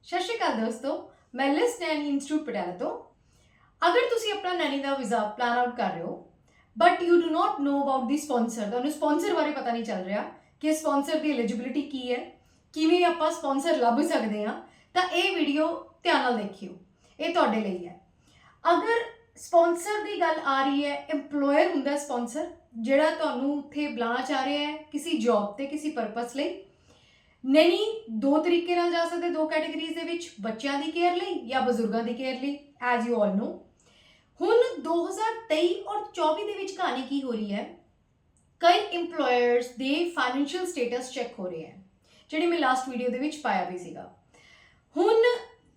ਸਤਿ ਸ਼੍ਰੀ ਅਕਾਲ ਦੋਸਤੋ, ਮੈਂ ਲਿਸ ਨੈਨੀ ਇੰਸਟੀਚਿਊਟ ਪਟਿਆਲਾ ਤੋਂ। ਅਗਰ ਤੁਸੀਂ ਆਪਣਾ ਨੈਨੀ ਦਾ ਵੀਜ਼ਾ ਪਲਾਨ ਆਊਟ ਕਰ ਰਹੇ ਹੋ but you do not know about the sponsor, ਤੁਹਾਨੂੰ ਸਪਾਂਸਰ ਬਾਰੇ ਪਤਾ ਨਹੀਂ ਚੱਲ ਰਿਹਾ ਕਿ ਸਪਾਂਸਰ ਦੀ ਐਲੀਜੀਬਿਲਿਟੀ ਕੀ ਹੈ, ਕਿਵੇਂ ਆਪਾਂ ਸਪਾਂਸਰ ਲੱਭ ਸਕਦੇ ਹਾਂ, ਤਾਂ ਇਹ ਵੀਡੀਓ ਧਿਆਨ ਨਾਲ ਦੇਖਿਓ, ਇਹ ਤੁਹਾਡੇ ਲਈ ਹੈ। ਅਗਰ ਸਪਾਂਸਰ ਦੀ ਗੱਲ ਆ ਰਹੀ ਹੈ, ਇੰਪਲੋਇਰ ਹੁੰਦਾ ਸਪਾਂਸਰ ਜਿਹੜਾ ਤੁਹਾਨੂੰ ਉੱਥੇ ਬੁਲਾਉਣਾ ਚਾਹ ਰਿਹਾ ਹੈ ਕਿਸੇ ਜੌਬ ਤੇ ਕਿਸੇ ਪਰਪਸ ਲਈ। ਨੈਨੀ ਦੋ ਤਰੀਕੇ ਨਾਲ ਜਾ ਸਕਦੇ, ਦੋ ਕੈਟੇਗਰੀਜ਼ ਦੇ ਵਿੱਚ, ਬੱਚਿਆਂ ਦੀ ਕੇਅਰ ਲਈ ਜਾਂ ਬਜ਼ੁਰਗਾਂ ਦੀ ਕੇਅਰ ਲਈ, ਐਜ਼ ਯੂ ਆਲ ਨੋ। ਹੁਣ 2023 ਔਰ 24 ਦੇ ਵਿੱਚ ਕਹਾਣੀ ਕੀ ਹੋ ਰਹੀ ਹੈ, ਕਈ ਇੰਪਲੋਇਰਸ ਦੇ ਫਾਈਨੈਂਸ਼ੀਅਲ ਸਟੇਟਸ ਚੈੱਕ ਹੋ ਰਹੇ ਹੈ, ਜਿਹੜੀ ਮੈਂ ਲਾਸਟ ਵੀਡੀਓ ਦੇ ਵਿੱਚ ਪਾਇਆ ਵੀ ਸੀਗਾ। ਹੁਣ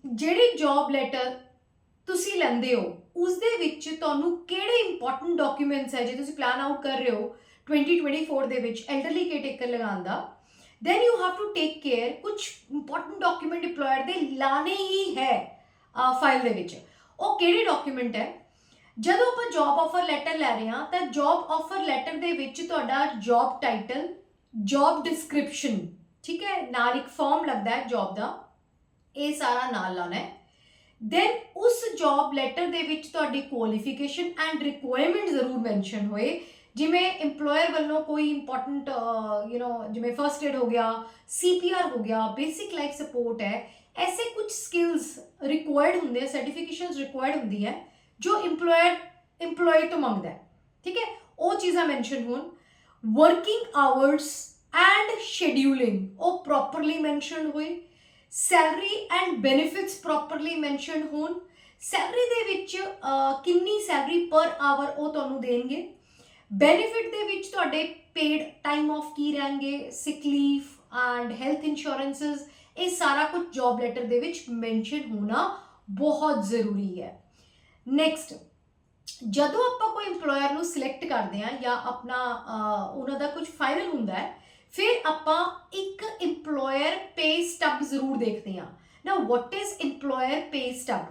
ਜਿਹੜੀ ਜੌਬ ਲੈਟਰ ਤੁਸੀਂ ਲੈਂਦੇ ਹੋ ਉਸ ਦੇ ਵਿੱਚ ਤੁਹਾਨੂੰ ਕਿਹੜੇ ਇੰਪੋਰਟੈਂਟ ਡਾਕੂਮੈਂਟਸ ਹੈ, ਜੇ ਤੁਸੀਂ ਪਲਾਨ ਆਊਟ ਕਰ ਰਹੇ ਹੋ 2024 ਦੇ ਵਿੱਚ ਐਲਡਰਲੀ ਕੇਅਰਟੇਕਰ ਲਗਾਉਣ ਦਾ, then you have to take care ਕੁਝ ਇੰਪੋਰਟੈਂਟ ਡਾਕੂਮੈਂਟ ਇੰਪਲੋਇਰ ਦੇ ਲਾਣੇ ਹੀ ਹੈ ਫਾਈਲ ਦੇ ਵਿੱਚ। ਉਹ ਕਿਹੜੇ ਡਾਕੂਮੈਂਟ ਹੈ? ਜਦੋਂ ਆਪਾਂ ਜੌਬ ਆਫਰ ਲੈਟਰ ਲੈ ਰਹੇ ਹਾਂ ਤਾਂ ਜੌਬ ਆਫਰ ਲੈਟਰ ਦੇ ਵਿੱਚ ਤੁਹਾਡਾ ਜੌਬ ਟਾਈਟਲ, ਜੌਬ ਡਿਸਕ੍ਰਿਪਸ਼ਨ, ਠੀਕ ਹੈ, ਨਾਲ ਇੱਕ ਫਾਰਮ ਲੱਗਦਾ ਹੈ ਜੌਬ ਦਾ, ਇਹ ਸਾਰਾ ਨਾਲ ਲਾਣਾ ਹੈ। ਦੈਨ ਉਸ ਜੌਬ ਲੈਟਰ ਦੇ ਵਿੱਚ ਤੁਹਾਡੀ ਕੁਆਲੀਫਿਕੇਸ਼ਨ ਐਂਡ ਰਿਕੁਆਇਰਮੈਂਟ ਜ਼ਰੂਰ ਮੈਂਸ਼ਨ ਹੋਏ, ਜਿਵੇਂ ਇੰਪਲੋਇਰ ਵੱਲੋਂ ਕੋਈ ਇੰਪੋਰਟੈਂਟ ਜਿਵੇਂ ਫਸਟ ਏਡ ਹੋ ਗਿਆ, CPR ਹੋ ਗਿਆ, ਬੇਸਿਕ ਲਾਈਫ ਸਪੋਰਟ ਹੈ, ऐसे कुछ स्किल्स रिक्वायर्ड होंगे, सर्टिफिकेशंस रिक्वायर्ड होंगी है जो इंप्लॉय तो मंगता है, ठीक है, वो चीज़ा मैंशन होन। वर्किंग आवर्स एंड शेड्यूलिंग वो प्रॉपरली मैंशन हुई, salary and benefits properly mention होन, सैलरी दे विच कितनी सैलरी पर आवर वो तुहानू देंगे, बेनिफिट दे विच तुहाडे पेड टाइम ऑफ की रहणगे, सिक लीव एंड हेल्थ इंश्योरेंसिस, ये सारा कुछ जॉब लेटर दे विच मैंशन होना बहुत ज़रूरी है। नैक्सट, जदों आपां कोई इंप्लॉयर नूं सिलेक्ट करते हैं या अपना उन्हां दा कुछ फाइनल हुंदा है, फिर आपां एक इंप्लॉयर पे स्टब जरूर देखते हैं। ना what is employer pay stub?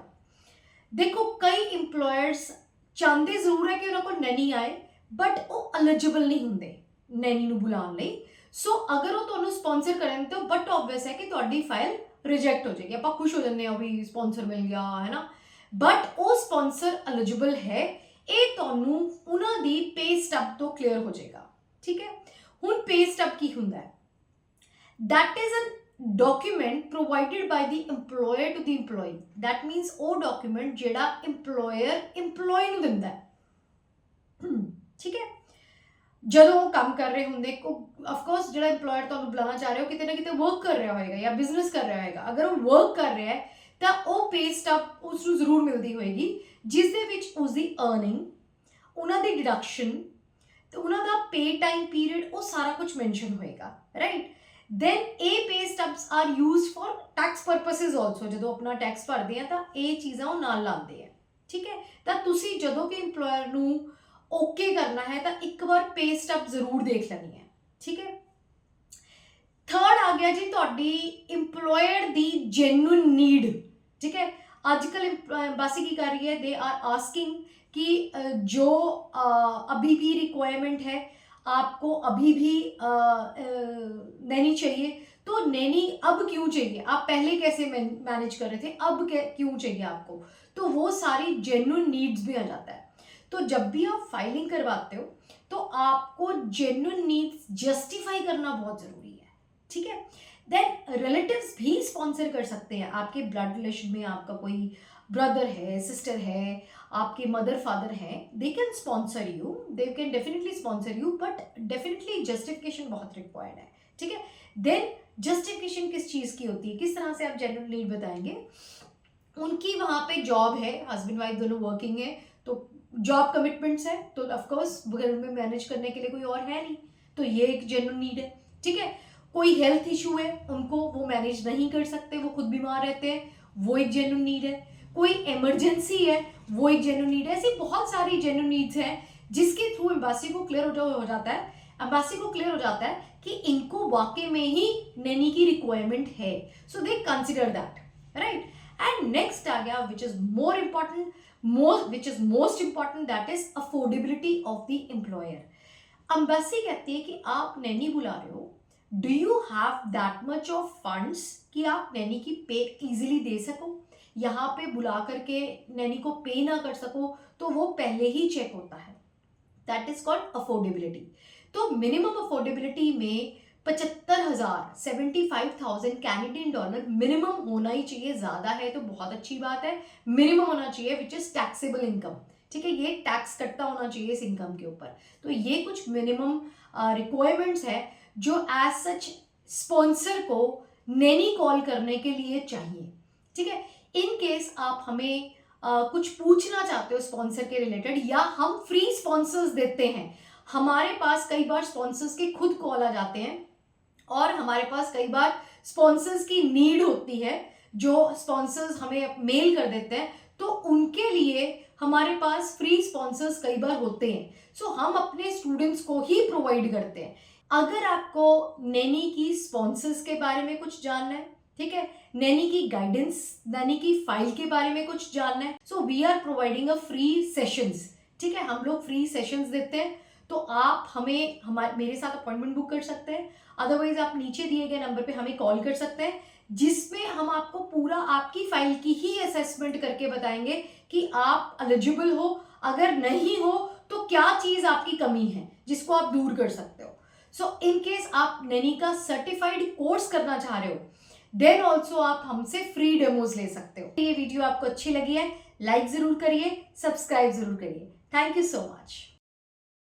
देखो, कई इंप्लॉयर्स चाहते जरूर है कि उन्होंने को नैनी आए बट वो एलिजिबल नहीं होंगे नैनी नूं बुलाउण लई। सो अगर वो तुहानूं स्पॉन्सर करन तो बट ऑबवियस है कि तुहाडी फाइल रिजेक्ट हो जाएगी। आपां खुश हो जाते हैं भी स्पॉन्सर मिल गया है ना, बट वो स्पॉन्सर एलिजिबल है, ये तुहानूं उन्हां दी पे स्टब तो क्लीयर हो जाएगा, ठीक है। हुण पे स्टब की हुंदा है? That is a document provided by the employer to the employee. That means वो डॉक्यूमेंट जिहड़ा इंप्लॉयर इंप्लॉय नूं दिंदा है, ठीक है। ਜਦੋਂ ਉਹ ਕੰਮ ਕਰ ਰਹੇ ਹੁੰਦੇ, ਅਫਕੋਰਸ ਜਿਹੜਾ ਇੰਪਲੋਇਰ ਤੁਹਾਨੂੰ ਬੁਲਾਉਣਾ ਚਾਹ ਰਿਹਾ ਹੋ ਕਿਤੇ ਨਾ ਕਿਤੇ ਵਰਕ ਕਰ ਰਿਹਾ ਹੋਏਗਾ ਜਾਂ ਬਿਜ਼ਨਸ ਕਰ ਰਿਹਾ ਹੋਏਗਾ। ਅਗਰ ਉਹ ਵਰਕ ਕਰ ਰਿਹਾ ਹੈ ਤਾਂ ਉਹ ਪੇ ਸਟਬ ਉਸ ਨੂੰ ਜ਼ਰੂਰ ਮਿਲਦੀ ਹੋਏਗੀ, ਜਿਸ ਦੇ ਵਿੱਚ ਉਸ ਦੀ ਅਰਨਿੰਗ, ਉਹਨਾਂ ਦੀ ਡਿਡਕਸ਼ਨ ਤੇ ਉਹਨਾਂ ਦਾ ਪੇ ਟਾਈਮ ਪੀਰੀਅਡ, ਉਹ ਸਾਰਾ ਕੁਝ ਮੈਂਸ਼ਨ ਹੋਏਗਾ, ਰਾਈਟ। ਦੈਨ ਇਹ pay stubs are used for tax purposes also. ਜਦੋਂ ਆਪਣਾ ਟੈਕਸ ਭਰਦੇ ਆ ਤਾਂ ਇਹ ਚੀਜ਼ਾਂ ਉਹ ਨਾਲ ਲਾਉਂਦੇ ਆ, ਠੀਕ ਹੈ। ਤਾਂ ਤੁਸੀਂ ਜਦੋਂ ਕਿ ਇੰਪਲੋਇਰ ਨੂੰ ओके करना है तो एक बार पे स्टब जरूर देख लेनी है, ठीक है। थर्ड आ गया जी तुहाडी इंप्लॉयर दी जेन्युइन नीड, ठीक है। आजकल एम्बेसी की कर रही है, दे आर आस्किंग कि जो अभी भी रिक्वायरमेंट है आपको अभी भी नैनी चाहिए, तो नैनी अब क्यों चाहिए, आप पहले कैसे मैनेज कर रहे थे, अब क्यों चाहिए आपको, तो वो सारी जेन्युइन नीड्स भी आ जाता है। तो जब भी आप फाइलिंग करवाते हो तो आपको जेन्युइन नीड्स जस्टिफाई करना बहुत ज़रूरी है, ठीक है। देन रिलेटिव्स भी स्पॉन्सर कर सकते हैं। आपके ब्लड रिलेशन में आपका कोई ब्रदर है, सिस्टर है, आपके मदर फादर हैं, they can sponsor you, they can definitely sponsor you, but definitely justification बहुत रिक्वायर्ड है, ठीक है। देन जस्टिफिकेशन किस चीज़ की होती है, किस तरह से आप जेन्युइन नीड बताएंगे? उनकी वहाँ पे जॉब है, हस्बैंड वाइफ दोनों वर्किंग है, तो जॉब कमिटमेंट्स है, तो ऑफकोर्स घर में मैनेज करने के लिए कोई और है नहीं, तो ये एक जेन्युइन नीड है, ठीक है। कोई हेल्थ इशू है, उनको वो मैनेज नहीं कर सकते, वो खुद बीमार रहते हैं, वो एक जेन्युइन नीड है। कोई इमरजेंसी है, वो एक जेन्युइन नीड है। ऐसी बहुत सारी जेन्युइन नीड्स हैं जिसके थ्रू एम्बेसी को क्लियर हो जाता है, एम्बेसी को क्लियर हो जाता है कि इनको वाकई में ही नैनी की रिक्वायरमेंट है, so they consider that, right. And next आ गया which is more important, which is most important, that is affordability of the employer। Embassy कहती है कि आप नैनी बुला रहे हो do you have that much of funds कि आप नैनी की पे इजीली दे सको, यहाँ पे बुला करके नैनी को पे ना कर सको, तो वो पहले ही चेक होता है। That is called affordability. तो मिनिमम अफोर्डेबिलिटी में 75,000 75,000 कैनेडियन डॉलर मिनिमम होना ही चाहिए। ज़्यादा है तो बहुत अच्छी बात है, मिनिमम होना चाहिए विच इज़ टैक्सेबल इनकम। ठीक है, ये टैक्स कटता होना चाहिए इस इनकम के ऊपर। तो ये कुछ मिनिमम रिक्वायरमेंट्स है जो एज सच स्पॉन्सर को नैनी कॉल करने के लिए चाहिए। ठीक है, इन केस आप हमें कुछ पूछना चाहते हो स्पॉन्सर के रिलेटेड, या हम फ्री स्पॉन्सर्स देते हैं, हमारे पास कई बार स्पॉन्सर्स के खुद कॉल आ जाते हैं और हमारे पास कई बार स्पॉन्सर्स की नीड होती है, जो स्पॉन्सर्स हमें मेल कर देते हैं, तो उनके लिए हमारे पास फ्री स्पॉन्सर्स कई बार होते हैं। सो हम अपने स्टूडेंट्स को ही प्रोवाइड करते हैं। अगर आपको नैनी की स्पॉन्सर्स के बारे में कुछ जानना है, ठीक है, नैनी की गाइडेंस, नैनी की फाइल के बारे में कुछ जानना है, so we are providing a free sessions. ठीक है, हम लोग फ्री सेशंस देते हैं, तो आप हमें मेरे साथ अपॉइंटमेंट बुक कर सकते हैं। अदरवाइज आप नीचे दिए गए नंबर पे हमें कॉल कर सकते हैं, जिसमें हम आपको पूरा आपकी फाइल की ही असेसमेंट करके बताएंगे कि आप एलिजिबल हो, अगर नहीं हो तो क्या चीज आपकी कमी है जिसको आप दूर कर सकते हो। सो इन केस आप नैनी का सर्टिफाइड कोर्स करना चाह रहे हो, देन ऑल्सो आप हमसे फ्री डेमोज ले सकते हो। ये वीडियो आपको अच्छी लगी है, लाइक जरूर करिए, सब्सक्राइब जरूर करिए। Thank you so much.